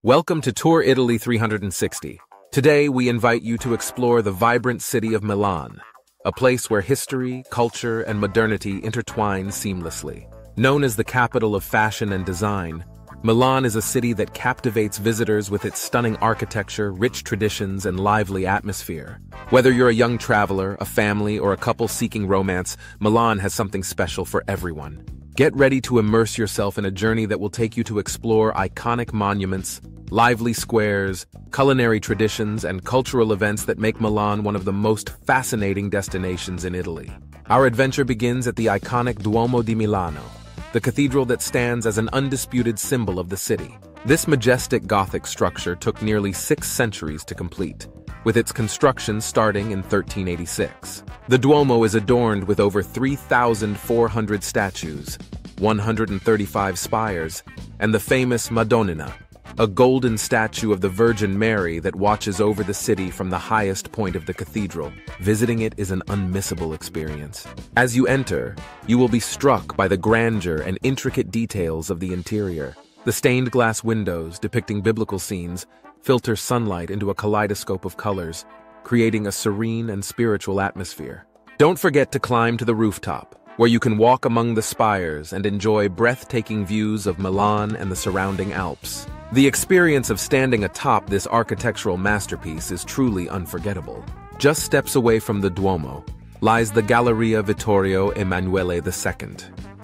Welcome to Tour Italy 360. Today, we invite you to explore the vibrant city of Milan, a place where history, culture, and modernity intertwine seamlessly. Known as the capital of fashion and design, Milan is a city that captivates visitors with its stunning architecture, rich traditions, and lively atmosphere. Whether you're a young traveler, a family, or a couple seeking romance, Milan has something special for everyone. Get ready to immerse yourself in a journey that will take you to explore iconic monuments, lively squares, culinary traditions, and cultural events that make Milan one of the most fascinating destinations in Italy. Our adventure begins at the iconic Duomo di Milano, the cathedral that stands as an undisputed symbol of the city. This majestic Gothic structure took nearly 6 centuries to complete, with its construction starting in 1386. The Duomo is adorned with over 3,400 statues, 135 spires, and the famous Madonnina, a golden statue of the Virgin Mary that watches over the city from the highest point of the cathedral. Visiting it is an unmissable experience. As you enter, you will be struck by the grandeur and intricate details of the interior. The stained glass windows, depicting biblical scenes, filter sunlight into a kaleidoscope of colors, creating a serene and spiritual atmosphere. Don't forget to climb to the rooftop, where you can walk among the spires and enjoy breathtaking views of Milan and the surrounding Alps. The experience of standing atop this architectural masterpiece is truly unforgettable. Just steps away from the Duomo lies the Galleria Vittorio Emanuele II,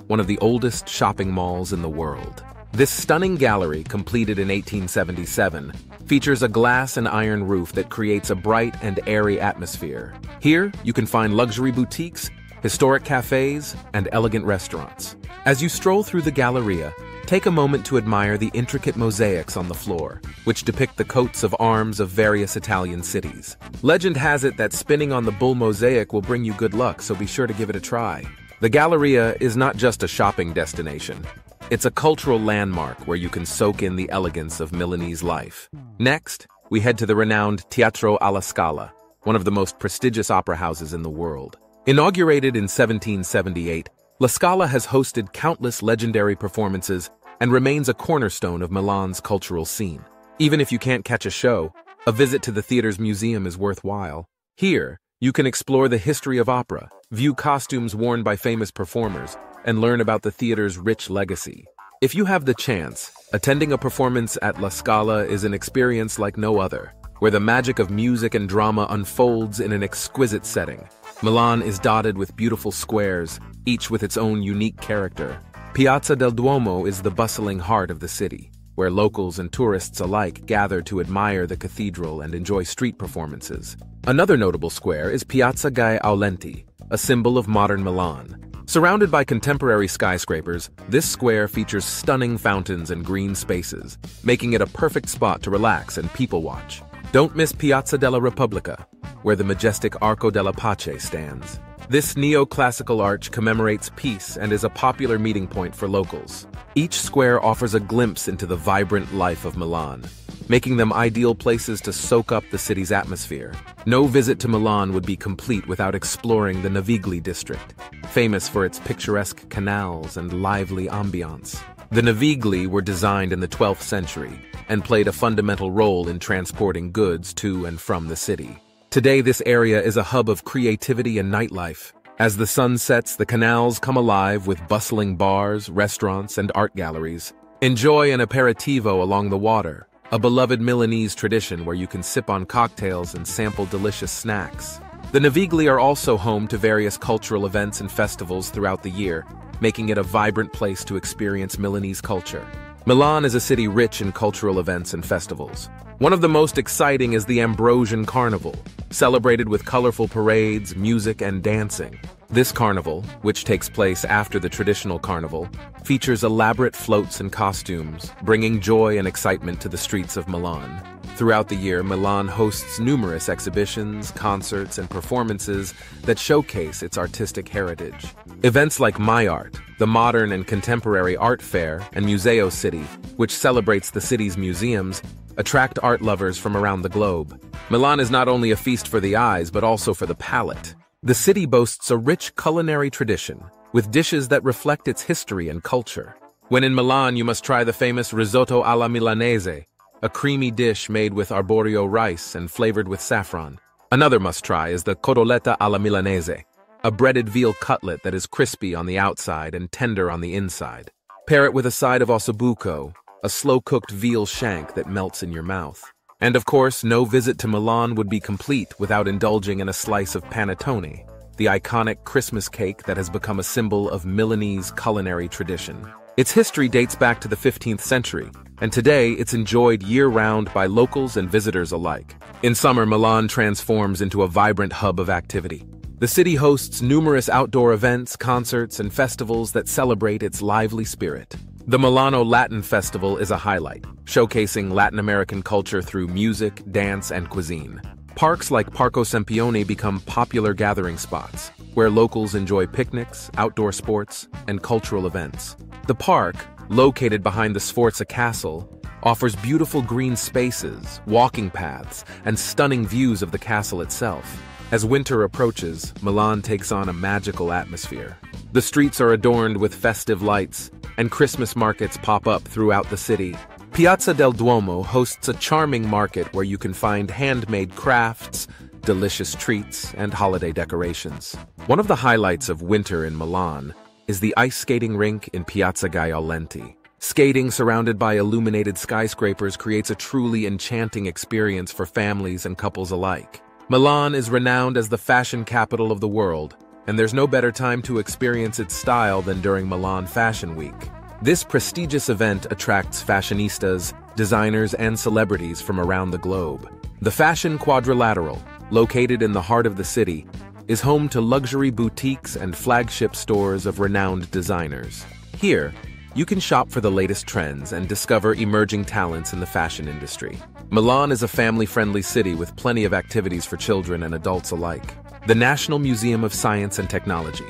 one of the oldest shopping malls in the world. This stunning gallery, completed in 1877, features a glass and iron roof that creates a bright and airy atmosphere. Here, you can find luxury boutiques, historic cafes, and elegant restaurants. As you stroll through the Galleria, take a moment to admire the intricate mosaics on the floor, which depict the coats of arms of various Italian cities. Legend has it that spinning on the bull mosaic will bring you good luck, so be sure to give it a try. The Galleria is not just a shopping destination. It's a cultural landmark where you can soak in the elegance of Milanese life. Next, we head to the renowned Teatro alla Scala, one of the most prestigious opera houses in the world. Inaugurated in 1778, La Scala has hosted countless legendary performances and remains a cornerstone of Milan's cultural scene. Even if you can't catch a show, a visit to the theater's museum is worthwhile. Here, you can explore the history of opera, view costumes worn by famous performers, and learn about the theater's rich legacy. If you have the chance, attending a performance at La Scala is an experience like no other, where the magic of music and drama unfolds in an exquisite setting. Milan is dotted with beautiful squares, each with its own unique character. Piazza del Duomo is the bustling heart of the city, where locals and tourists alike gather to admire the cathedral and enjoy street performances. Another notable square is Piazza Gai Aulenti, a symbol of modern Milan. Surrounded by contemporary skyscrapers, this square features stunning fountains and green spaces, making it a perfect spot to relax and people watch. Don't miss Piazza della Repubblica, where the majestic Arco della Pace stands. This neoclassical arch commemorates peace and is a popular meeting point for locals. Each square offers a glimpse into the vibrant life of Milan, making them ideal places to soak up the city's atmosphere. No visit to Milan would be complete without exploring the Navigli district, famous for its picturesque canals and lively ambiance. The Navigli were designed in the 12th century and played a fundamental role in transporting goods to and from the city. Today, this area is a hub of creativity and nightlife. As the sun sets, the canals come alive with bustling bars, restaurants, and art galleries. Enjoy an aperitivo along the water, a beloved Milanese tradition where you can sip on cocktails and sample delicious snacks. The Navigli are also home to various cultural events and festivals throughout the year, making it a vibrant place to experience Milanese culture. Milan is a city rich in cultural events and festivals. One of the most exciting is the Ambrosian Carnival, celebrated with colorful parades, music, and dancing. This carnival, which takes place after the traditional carnival, features elaborate floats and costumes, bringing joy and excitement to the streets of Milan. Throughout the year, Milan hosts numerous exhibitions, concerts, and performances that showcase its artistic heritage. Events like My Art, the modern and contemporary art fair, and Museo City, which celebrates the city's museums, attract art lovers from around the globe. Milan is not only a feast for the eyes, but also for the palate. The city boasts a rich culinary tradition, with dishes that reflect its history and culture. When in Milan, you must try the famous risotto alla milanese, a creamy dish made with arborio rice and flavored with saffron. Another must-try is the cotoletta alla milanese, a breaded veal cutlet that is crispy on the outside and tender on the inside. Pair it with a side of ossobuco, a slow-cooked veal shank that melts in your mouth. And of course, no visit to Milan would be complete without indulging in a slice of panettone, the iconic Christmas cake that has become a symbol of Milanese culinary tradition. Its history dates back to the 15th century, and today it's enjoyed year-round by locals and visitors alike. In summer, Milan transforms into a vibrant hub of activity. The city hosts numerous outdoor events, concerts, and festivals that celebrate its lively spirit. The Milano Latin Festival is a highlight, showcasing Latin American culture through music, dance, and cuisine. Parks like Parco Sempione become popular gathering spots, where locals enjoy picnics, outdoor sports, and cultural events. The park, located behind the Sforza Castle, offers beautiful green spaces, walking paths, and stunning views of the castle itself. As winter approaches, Milan takes on a magical atmosphere. The streets are adorned with festive lights, and Christmas markets pop up throughout the city. Piazza del Duomo hosts a charming market where you can find handmade crafts, delicious treats, and holiday decorations. One of the highlights of winter in Milan is the ice skating rink in Piazza Gaiolenti. Skating surrounded by illuminated skyscrapers creates a truly enchanting experience for families and couples alike. Milan is renowned as the fashion capital of the world, and there's no better time to experience its style than during Milan Fashion Week. This prestigious event attracts fashionistas, designers, and celebrities from around the globe. The Fashion Quadrilateral, located in the heart of the city, is home to luxury boutiques and flagship stores of renowned designers. Here, you can shop for the latest trends and discover emerging talents in the fashion industry. Milan is a family-friendly city with plenty of activities for children and adults alike. The National Museum of Science and Technology.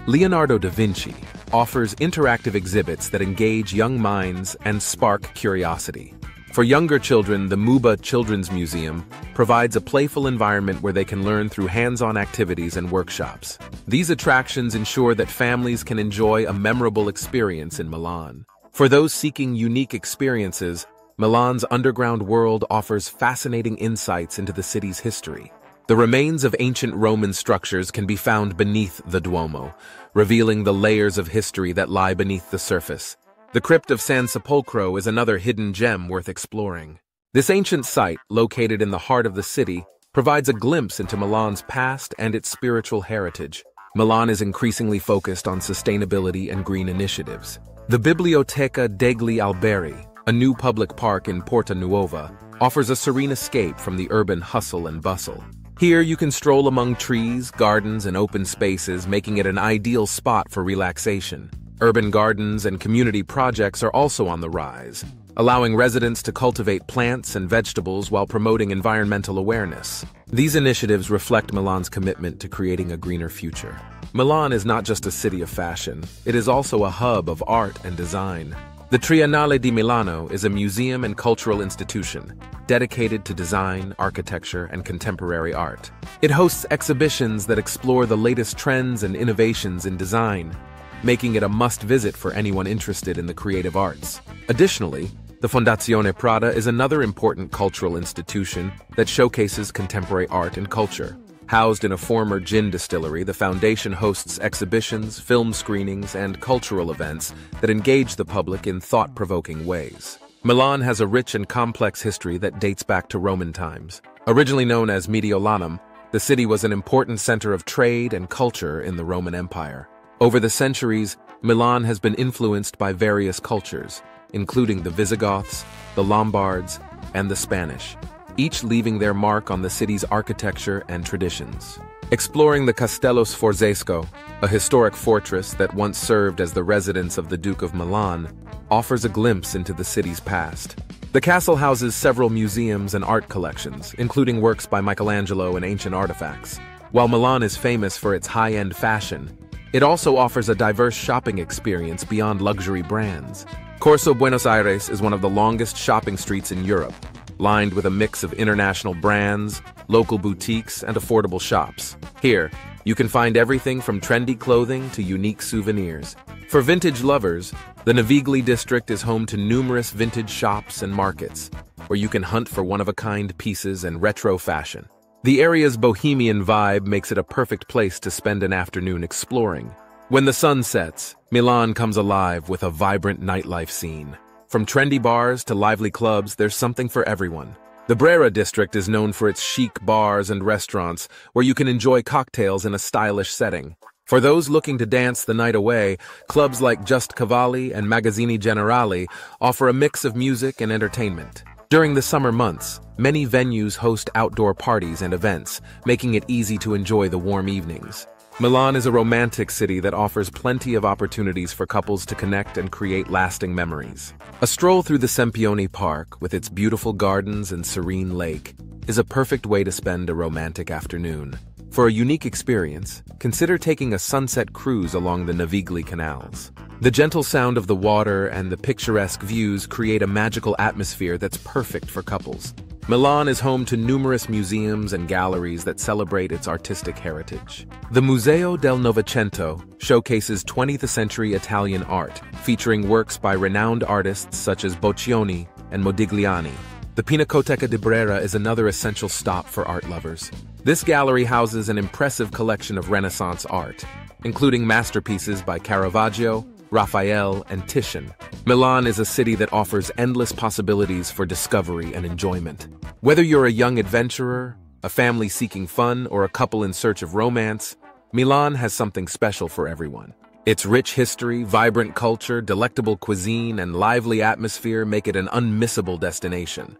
Leonardo da Vinci offers interactive exhibits that engage young minds and spark curiosity. For younger children, the Muba Children's Museum provides a playful environment where they can learn through hands-on activities and workshops. These attractions ensure that families can enjoy a memorable experience in Milan. For those seeking unique experiences, Milan's underground world offers fascinating insights into the city's history. The remains of ancient Roman structures can be found beneath the Duomo, revealing the layers of history that lie beneath the surface. The crypt of San Sepolcro is another hidden gem worth exploring. This ancient site, located in the heart of the city, provides a glimpse into Milan's past and its spiritual heritage. Milan is increasingly focused on sustainability and green initiatives. The Biblioteca degli Alberi, a new public park in Porta Nuova, offers a serene escape from the urban hustle and bustle. Here you can stroll among trees, gardens, and open spaces, making it an ideal spot for relaxation. Urban gardens and community projects are also on the rise, allowing residents to cultivate plants and vegetables while promoting environmental awareness. These initiatives reflect Milan's commitment to creating a greener future. Milan is not just a city of fashion, it is also a hub of art and design. The Triennale di Milano is a museum and cultural institution dedicated to design, architecture, and contemporary art. It hosts exhibitions that explore the latest trends and innovations in design, making it a must-visit for anyone interested in the creative arts. Additionally, the Fondazione Prada is another important cultural institution that showcases contemporary art and culture. Housed in a former gin distillery, the foundation hosts exhibitions, film screenings, and cultural events that engage the public in thought-provoking ways. Milan has a rich and complex history that dates back to Roman times. Originally known as Mediolanum, the city was an important center of trade and culture in the Roman Empire. Over the centuries, Milan has been influenced by various cultures, including the Visigoths, the Lombards, and the Spanish, each leaving their mark on the city's architecture and traditions. Exploring the Castello Sforzesco, a historic fortress that once served as the residence of the Duke of Milan, offers a glimpse into the city's past. The castle houses several museums and art collections, including works by Michelangelo and ancient artifacts. While Milan is famous for its high-end fashion, it also offers a diverse shopping experience beyond luxury brands. Corso Buenos Aires is one of the longest shopping streets in Europe, lined with a mix of international brands, local boutiques, and affordable shops. Here, you can find everything from trendy clothing to unique souvenirs. For vintage lovers, the Navigli district is home to numerous vintage shops and markets, where you can hunt for one-of-a-kind pieces and retro fashion. The area's bohemian vibe makes it a perfect place to spend an afternoon exploring. When the sun sets, Milan comes alive with a vibrant nightlife scene. From trendy bars to lively clubs, there's something for everyone. The Brera district is known for its chic bars and restaurants, where you can enjoy cocktails in a stylish setting. For those looking to dance the night away, clubs like Just Cavalli and Magazzini Generali offer a mix of music and entertainment. During the summer months, many venues host outdoor parties and events, making it easy to enjoy the warm evenings. Milan is a romantic city that offers plenty of opportunities for couples to connect and create lasting memories. A stroll through the Sempione Park, with its beautiful gardens and serene lake, is a perfect way to spend a romantic afternoon. For a unique experience, consider taking a sunset cruise along the Navigli canals. The gentle sound of the water and the picturesque views create a magical atmosphere that's perfect for couples. Milan is home to numerous museums and galleries that celebrate its artistic heritage. The Museo del Novecento showcases 20th-century Italian art, featuring works by renowned artists such as Boccioni and Modigliani. The Pinacoteca di Brera is another essential stop for art lovers. This gallery houses an impressive collection of Renaissance art, including masterpieces by Caravaggio, Raphael, and Titian. Milan is a city that offers endless possibilities for discovery and enjoyment. Whether you're a young adventurer, a family seeking fun, or a couple in search of romance, Milan has something special for everyone. Its rich history, vibrant culture, delectable cuisine, and lively atmosphere make it an unmissable destination.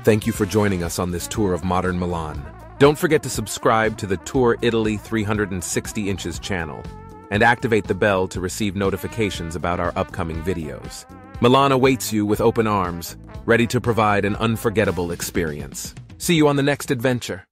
Thank you for joining us on this tour of modern Milan. Don't forget to subscribe to the Tour Italy 360 Inches channel and activate the bell to receive notifications about our upcoming videos. Milan awaits you with open arms, ready to provide an unforgettable experience. See you on the next adventure.